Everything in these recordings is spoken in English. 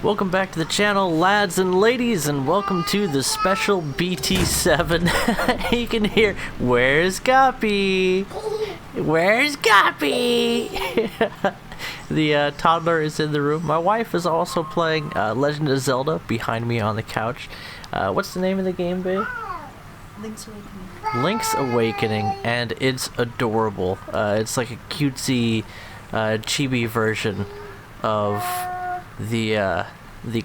Welcome back to the channel, lads and ladies, and welcome to the special BT7. You can hear, where's Guppy? Where's Guppy? The toddler is in the room. My wife is also playing Legend of Zelda behind me on the couch. What's the name of the game, babe? Link's Awakening. Link's Awakening, and it's adorable. It's like a cutesy, chibi version of the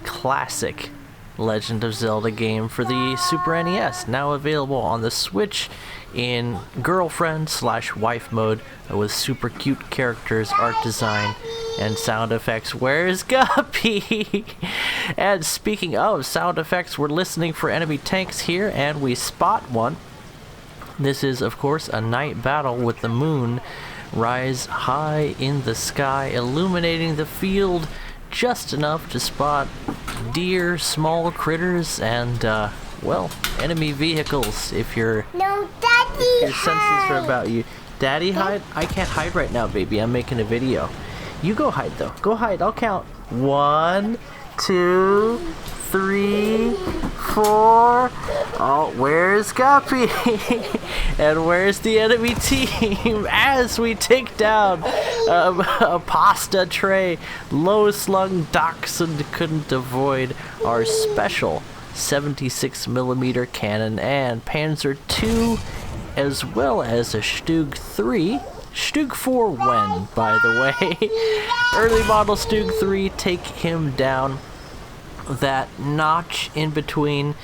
classic Legend of Zelda game for the Super NES, now available on the Switch in girlfriend/wife mode with super cute characters, art design, and sound effects. Where's Guppy? And speaking of sound effects, we're listening for enemy tanks here, and we spot one. This is, of course, a night battle with the moon rise high in the sky, illuminating the field just enough to spot deer, small critters, and, well, enemy vehicles if your senses are about you. Daddy hide? I can't hide right now, baby. I'm making a video. You go hide, though. Go hide. I'll count. 1, 2, 3, 4. Oh, where's Guppy? And where's the enemy team? As we take down a pasta tray, low-slung Dachshund couldn't avoid our special 76mm cannon and Panzer II, as well as a Stug 3. Stug 4 when, by the way. Early model Stug 3, take him down. That notch in between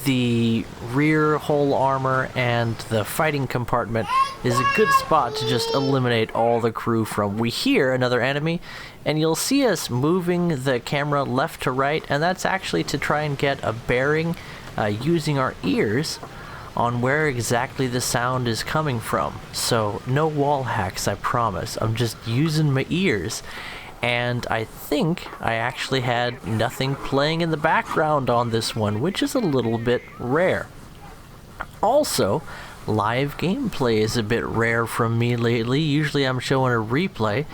the rear hull armor and the fighting compartment is a good spot to just eliminate all the crew from. We hear another enemy, and you'll see us moving the camera left to right, and that's actually to try and get a bearing using our ears on where exactly the sound is coming from. So no wall hacks, I promise. I'm just using my ears. And I think I actually had nothing playing in the background on this one, which is a little bit rare. Also, live gameplay is a bit rare from me lately. Usually I'm showing a replay,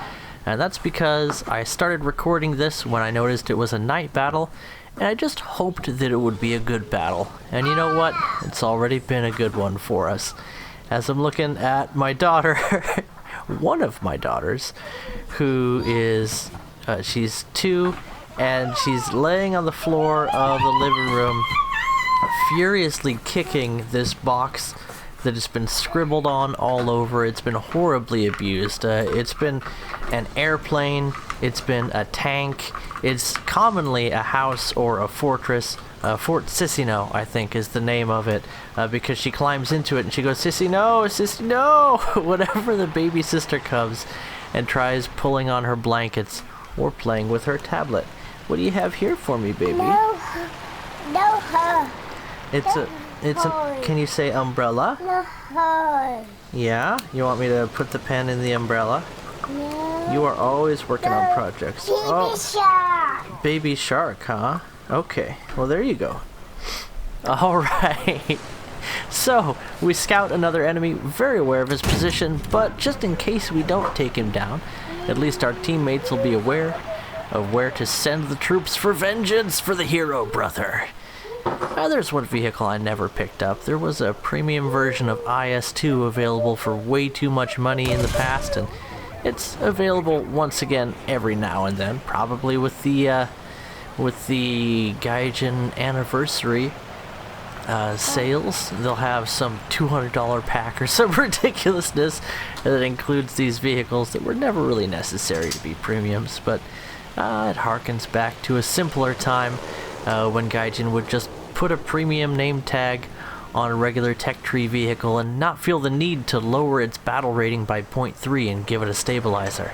and that's because I started recording this when I noticed it was a night battle, and I just hoped that it would be a good battle. And you know what? It's already been a good one for us. As I'm looking at my daughter, one of my daughters, who is, she's 2, and she's laying on the floor of the living room, furiously kicking this box that has been scribbled on all over. It's been horribly abused. It's been an airplane, it's been a tank, it's commonly a house or a fortress. Fort Sissy-No, I think, is the name of it, because she climbs into it and she goes, Sissy-No, Sissy-No, whenever the baby sister comes and tries pulling on her blankets or playing with her tablet. What do you have here for me, baby? No, her. Can you say umbrella? No. Yeah? You want me to put the pen in the umbrella? No. You are always working on projects. Baby shark. Baby shark, huh? Okay, well there you go. Alright. So, we scout another enemy, very aware of his position, but just in case we don't take him down, at least our teammates will be aware of where to send the troops for vengeance for the hero brother. There's one vehicle I never picked up. There was a premium version of IS-2 available for way too much money in the past, and it's available once again every now and then, probably with the Gaijin anniversary sales. They'll have some $200 pack or some ridiculousness that includes these vehicles that were never really necessary to be premiums, but it harkens back to a simpler time when Gaijin would just put a premium name tag on a regular tech tree vehicle and not feel the need to lower its battle rating by 0.3 and give it a stabilizer.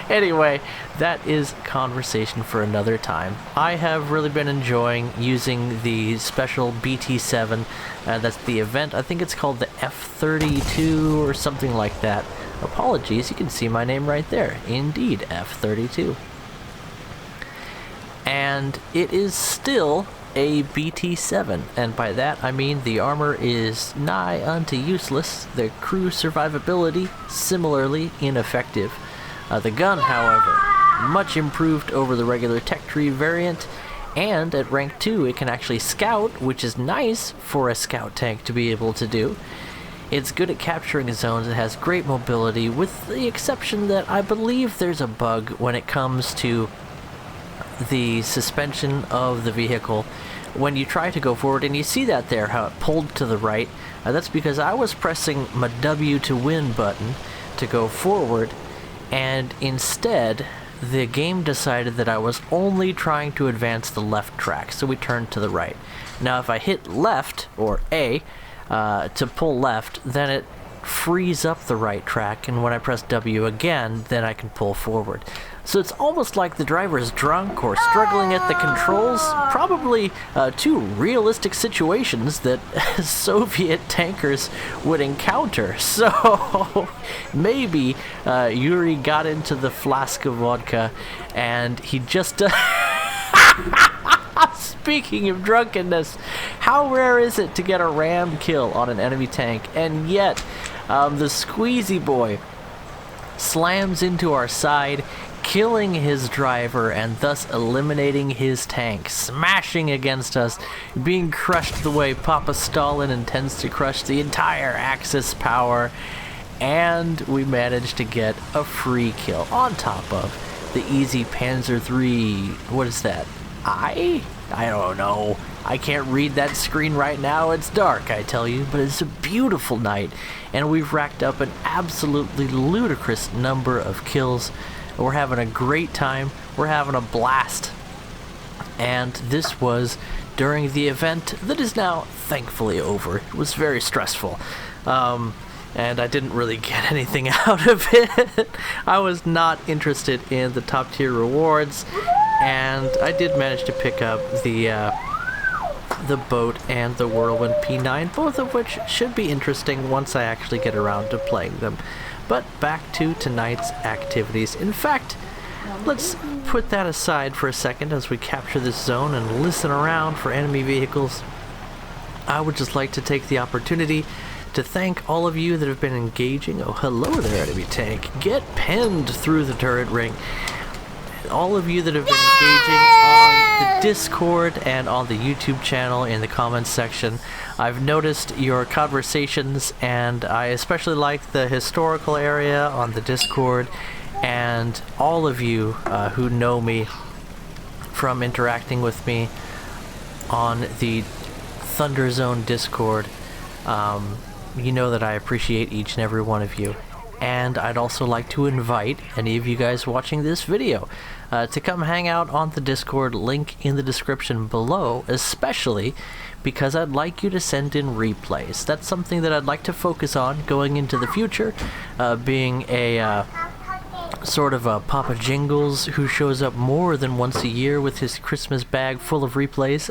Anyway, that is conversation for another time. I have really been enjoying using the special BT7. That's the event. I think it's called the F32 or something like that. Apologies, you can see my name right there. Indeed, F32. And it is still a BT7, and by that I mean the armor is nigh unto useless, the crew survivability similarly ineffective. The gun, however, much improved over the regular tech tree variant, and at rank 2 it can actually scout, which is nice for a scout tank to be able to do. It's good at capturing zones, it has great mobility, with the exception that I believe there's a bug when it comes to the suspension of the vehicle when you try to go forward, and you see that there, how it pulled to the right. That's because I was pressing my W to win button to go forward, and instead the game decided that I was only trying to advance the left track, so we turned to the right. Now if I hit left, or A, to pull left, then it frees up the right track, and when I press W again, then I can pull forward. So it's almost like the driver is drunk or struggling at the controls. Probably two realistic situations that Soviet tankers would encounter. So maybe Yuri got into the flask of vodka and he just... Speaking of drunkenness, how rare is it to get a ram kill on an enemy tank? And yet, the squeezy boy slams into our side, killing his driver and thus eliminating his tank, smashing against us, being crushed the way Papa Stalin intends to crush the entire Axis power, and we managed to get a free kill on top of the easy Panzer III. What is that? I don't know. I can't read that screen right now. It's dark, I tell you, but it's a beautiful night, and we've racked up an absolutely ludicrous number of kills. We're having a great time. We're having a blast. And this was during the event that is now thankfully over. It was very stressful. And I didn't really get anything out of it. I was not interested in the top tier rewards, and I did manage to pick up the boat and the Whirlwind P9, both of which should be interesting once I actually get around to playing them. But back to tonight's activities. In fact, let's put that aside for a second as we capture this zone and listen around for enemy vehicles. I would just like to take the opportunity to thank all of you that have been engaging. Oh, hello there, enemy tank. Get pinned through the turret ring. All of you that have been engaging on the Discord and on the YouTube channel in the comments section. I've noticed your conversations, and I especially like the historical area on the Discord, and all of you who know me from interacting with me on the Thunder Zone Discord. You know that I appreciate each and every one of you. And I'd also like to invite any of you guys watching this video to come hang out on the Discord, link in the description below, especially because I'd like you to send in replays. That's something that I'd like to focus on going into the future, being a sort of a Papa Jingles who shows up more than once a year with his Christmas bag full of replays.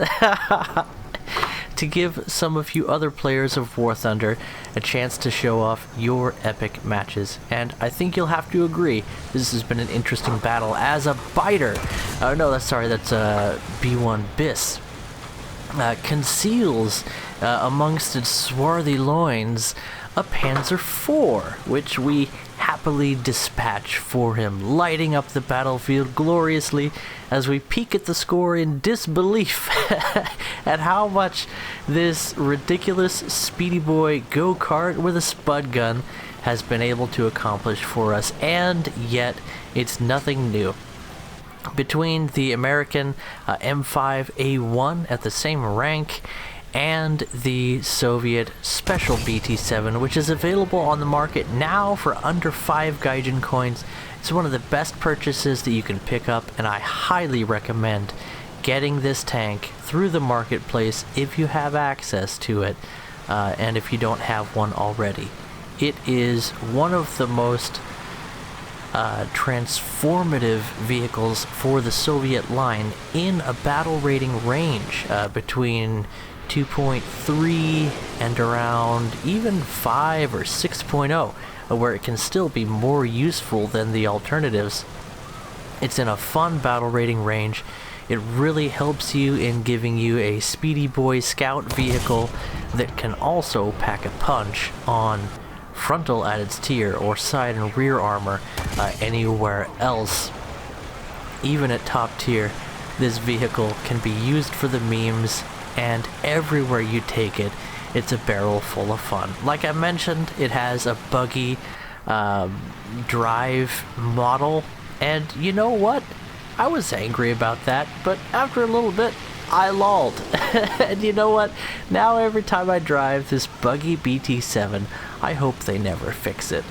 To give some of you other players of War Thunder a chance to show off your epic matches. And I think you'll have to agree, this has been an interesting battle as a biter. Oh no, that's B1 Bis. Conceals amongst its swarthy loins a Panzer IV, which we happily dispatch for him, lighting up the battlefield gloriously as we peek at the score in disbelief at how much this ridiculous speedy boy go-kart with a spud gun has been able to accomplish for us, and yet it's nothing new. Between the American M5A1 at the same rank and the Soviet Special BT7, which is available on the market now for under 5 Gaijin coins. It's one of the best purchases that you can pick up, and I highly recommend getting this tank through the marketplace if you have access to it, and if you don't have one already. It is one of the most transformative vehicles for the Soviet line in a battle rating range between 2.3 and around even 5 or 6.0, where it can still be more useful than the alternatives. It's in a fun battle rating range. It really helps you in giving you a speedy boy scout vehicle that can also pack a punch on frontal at its tier or side and rear armor anywhere else. even at top tier, this vehicle can be used for the memes, and everywhere you take it, it's a barrel full of fun. Like I mentioned, it has a buggy drive model, and you know what? I was angry about that, but after a little bit, I lulled. And you know what? Now every time I drive this buggy BT7, I hope they never fix it.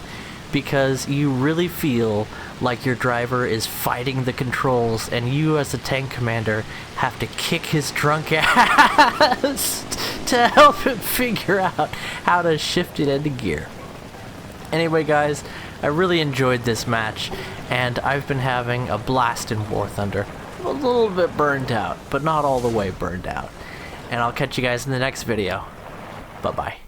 Because you really feel like your driver is fighting the controls, and you as a tank commander have to kick his drunk ass to help him figure out how to shift it into gear. Anyway guys, I really enjoyed this match, and I've been having a blast in War Thunder. A little bit burned out, but not all the way burned out. And I'll catch you guys in the next video. Bye-bye.